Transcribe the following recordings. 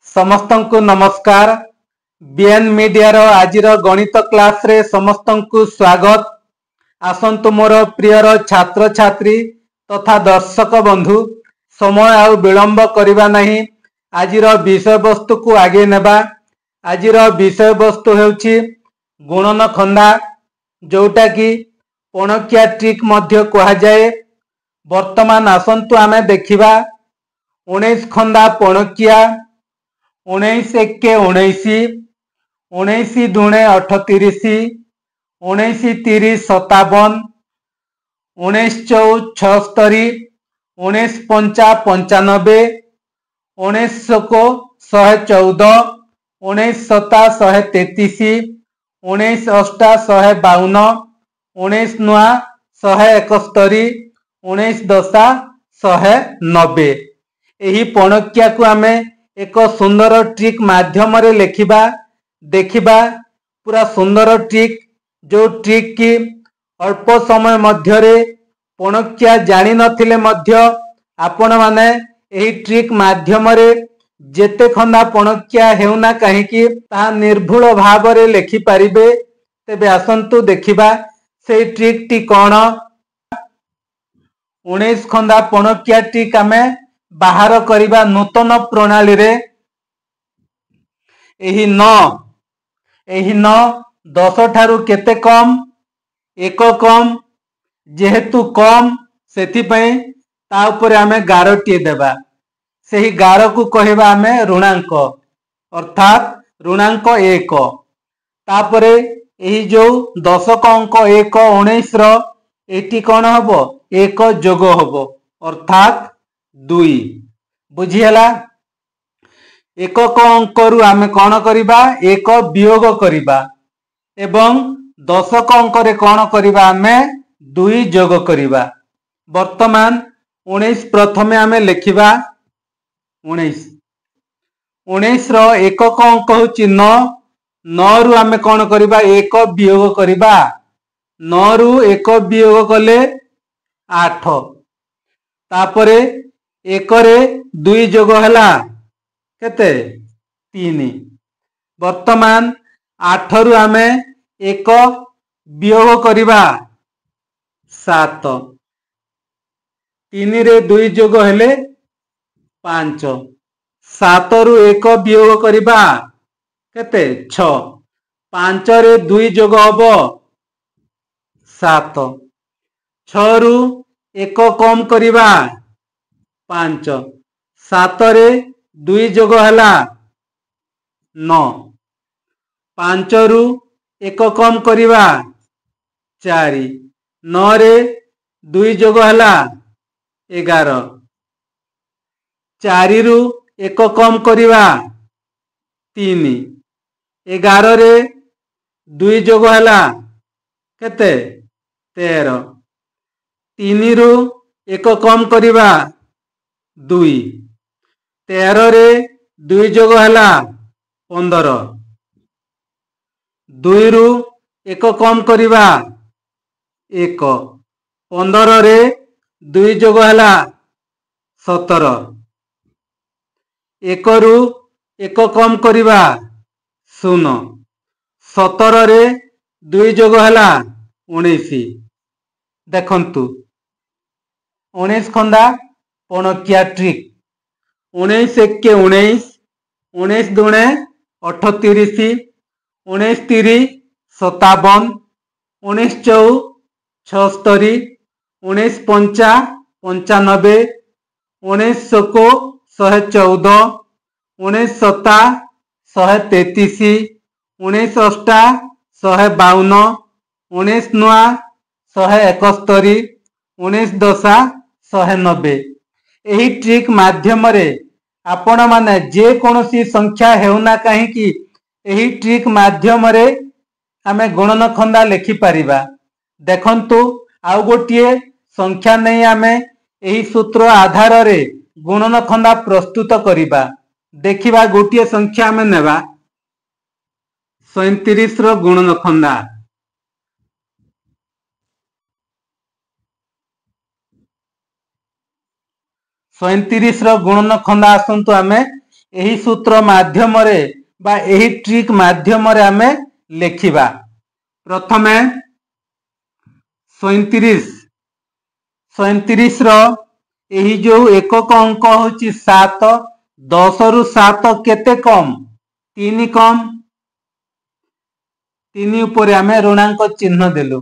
समस्तंकु नमस्कार। BN media रो आजिर गणित class रे समस्तंकु स्वागत। आसंतु मोर प्रियर छात्र छात्री तथा दर्शक बंधु समय आउ विलंब करिबा नहीं, आजिर विषय वस्तु को आगे नेबा। आजिर विषय वस्तु हेउछि गुणन खंदा, जोटा कि पणकिया ट्रिक मध्य कहा जाए। वर्तमान आसंतु आमे देखिबा 19 खंदा पणकिया। 19 एके 19, 19 दुणे 38, 19 30 57, 19 चौ 76, 19 पंचा 95, 19 को 114, 19 सता 133, 19 अष्टा 152, 19 नुआ 171, 19 दशा 190। यही पणकिया को आमे एक सुंदर ट्रिक माध्यम रे लेखिबा देखिबा। पूरा सुंदर ट्रिक, जो ट्रिक की अल्प समय मध्य रे पणकिया जानि नथिले मध्य आपण माने एही ट्रिक माध्यम रे जेते खंदा पणकिया हेउना काहे कि ता निर्भुल भाव रे लेखि परिबे। तेबे आसंतु देखिबा सेही ट्रिक टी कोन। 19 खंदा पणकिया ट्रिक आमे बाहर करिबा नूतन प्रणाली रे। एही 9 10 ठारू केते कम, 1 कम। जेहेतु कम सेति पई ता ऊपर आमे गारटी देबा। सेही गार को कहबा आमे ऋणांक, अर्थात ऋणांक 1। तापरे एही जो 10 का अंक 1 19 रो एटी कोन हबो 1 जोग हबो, अर्थात 2। बुझियला। 1 का अंक रु आमे कोन करिबा 1 वियोग करिबा एवं 10 का अंक रे कोन करिबा आमे 2 जोग करिबा। वर्तमान 19 प्रथमे आमे लेखिबा। 19 रो 1 का अंक होची 9। 9 रु आमे कोन करिबा 1 वियोग करिबा। 9 रु 1 वियोग कले 8। तापरे 1 रे 2 जोग हला केते 3। वर्तमान 8 रु आमे 1 वियोग करिबा 7। 3 रे 2 जोग हेले 5। 7 रु 1 वियोग करिबा केते 6। 5 रे 2 जोग हबो 7। 6 रु 1 कम करिबा 5। 7 रे 2 जोग हला 9। 5 रु 1 कम करिबा 4। 9 रे 2 जोग हला 11। 4 रु 1 कम करिबा 3। 11 रे 2 जोग हला केते 13। 3 रु 1 कम करिबा 2। 13 रे 2 जोग हला 15। 2 रु 1 कम करिबा 1। 15 रे 2 जोग हला 17। 1 रु 1 कम करिबा 0। 17 रे 2 जोग हला 19। देखंतु 19 खंदा पणकिया ट्रिक। 19 एके 19, 19 दुणे 38, 19 30 57, 19 चौ 76, 19 पंचा 95, 19 को 114, 19 सता 133, 19 अष्टा 152, 19 नुआ 171, 19 दशा 190। एही ट्रिक माध्यम रे आपण माने जे कोनोसी संख्या हेउना काहे कि एही ट्रिक माध्यम रे आमे गुणन खंदा लेखि परिबा। देखंतु आउ गोटिए संख्या नै आमे एही सूत्र आधार रे गुणन खंदा प्रस्तुत करिबा। देखिबा गोटिए संख्या आमे नेबा 37 रो गुणन खंदा। 37 रो गुणन खंदा आसंतु आमे एही सूत्र माध्यम रे बा एही ट्रिक माध्यम रे आमे लेखिबा। प्रथमे 37 37 रो एही जो एकक अंक होची 7 10 रु 7 केते कम 3 कम 3 ऊपर आमे ऋणांक चिन्ह देलु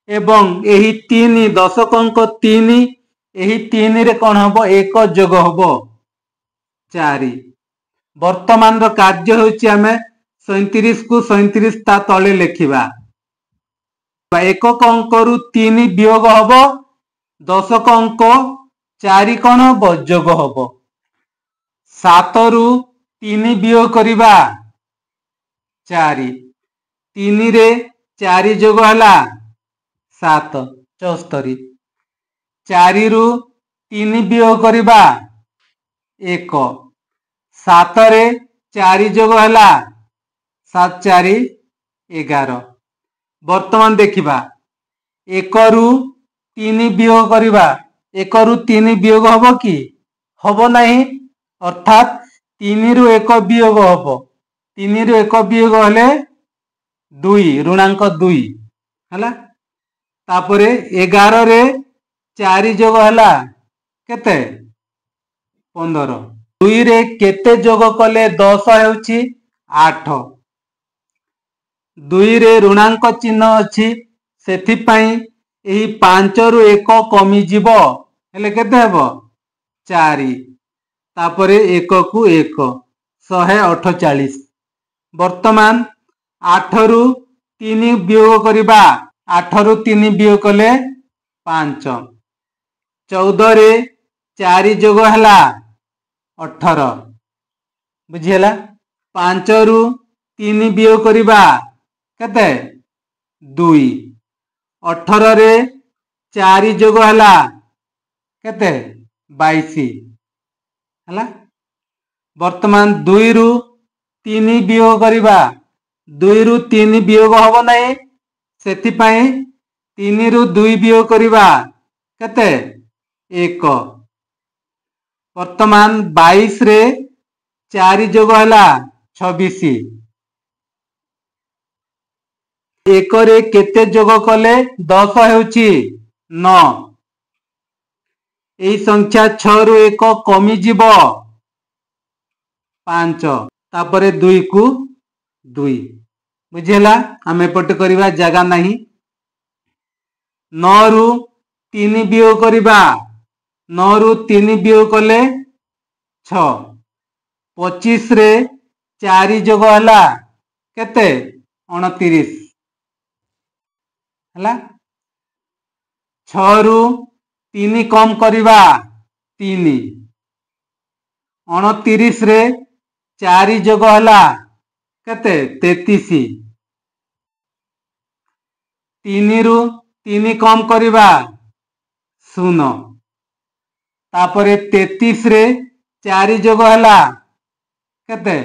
एवं एही 3 दशक अंक 3 एही 3 रे कोन हबो एक जोग हबो 4। वर्तमान रो कार्य होची आमे 37 को 37 ता तळे लेखिबा। एकक अंक रु 3 वियोग हबो दशक अंक 4 कोन हबो जोग हबो। 7 रु 3 वियोग करिबा 4 3 रे 4 जोग हला 7 74। 4 रु 3 वियोग करिबा 1 7 रे 4 जोग हला 7 4 11। वर्तमान देखिबा 1 रु 3 वियोग करिबा 1 रु 3 वियोग हबो कि हबो नाही अर्थात 3 रु 1 वियोग हबो 3 रु 1 वियोग हले 2 ऋणांक 2 हला। तापरे 11 रे 4 जोग हला केते 15। 2 रे केते जोग कले 10 हेउची 8। 2 रे ऋणांक चिन्ह अछि सेथि पई एही 5 रु 1 कमी जिवो हेले केते हेबो 4 तापरे 1 को 1 148। वर्तमान 8 रु 3 वियोग करिबा 8 रु 3 वियोग कले 5 14 रे 4 जोग हला 18 बुझियला। 5 रु 3 वियोग करिबा केते 2 18 रे 4 जोग हला केते 22 हला। वर्तमान 2 रु 3 वियोग करिबा 2 रु 3 वियोग हबो नाही सेति पई 3 रु 2 वियोग करिबा केते 1। वर्तमान 22 रे 4 जोग हला 26। 1 रे केते जोग कले 10 हेउची 9। एही संख्या 6 रु 1 कमी जिवो 5 तापरे 2 को 2 बुझियला। आमे पट करिबा जगह नाही 9 रु 3 वियोग करिबा 9 रु 3 वियोग कले 6 25 रे 4 जोग हला केते 29 हला। 6 रु 3 कम करिबा 3 29 रे 4 जोग हला केते 33। 3 रु 3 कम करिबा 0 तापरे 33 रे 4 जोग हला केते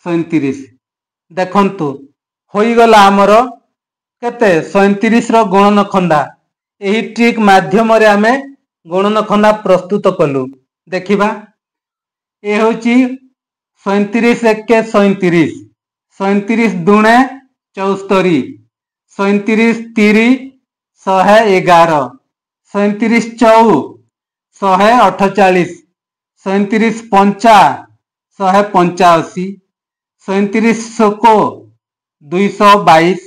37। देखंतु होई गला हमर केते 37 रो गणन खंडा। एही ट्रिक माध्यम रे आमे गणन खंडा प्रस्तुत कलु। देखिबा ए होची 37 एके 37 37 दुणे 74 37 3 111 37 4 148 37 5 185 37 7 222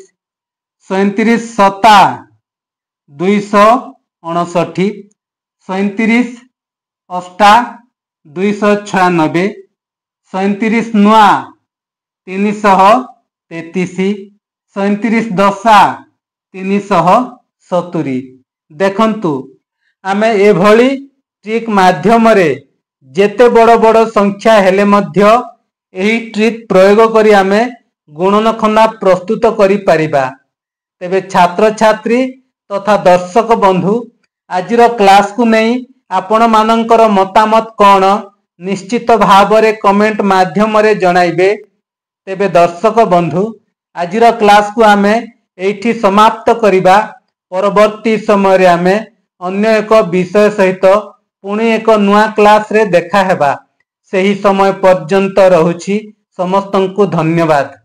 37 7 259 37 8 296 37 9 333 37 10 370। देखंतु आमे एभली ट्रिक माध्यम रे जेते बड़ बड़ संख्या हेले मध्य एही ट्रिक प्रयोग करी आमे गुणन खंडा प्रस्तुत करि परिबा। तेबे छात्र छात्री तथा दर्शक बंधु आजिर क्लास को नहीं आपण मानकर मतामत कौन निश्चित भाव रे कमेंट माध्यम रे जणाइबे। तेबे दर्शक बंधु आजिर क्लास को आमे एठी समाप्त करिबा। परवर्ती समय रे आमे अन्य एक विषय सहित पुणी एक नुआ क्लास रे देखा हेबा। ସେହି ସମୟ ପର୍ଯ୍ୟନ୍ତ ରହୁଛି। ସମସ୍ତଙ୍କୁ ଧନ୍ୟବାଦ।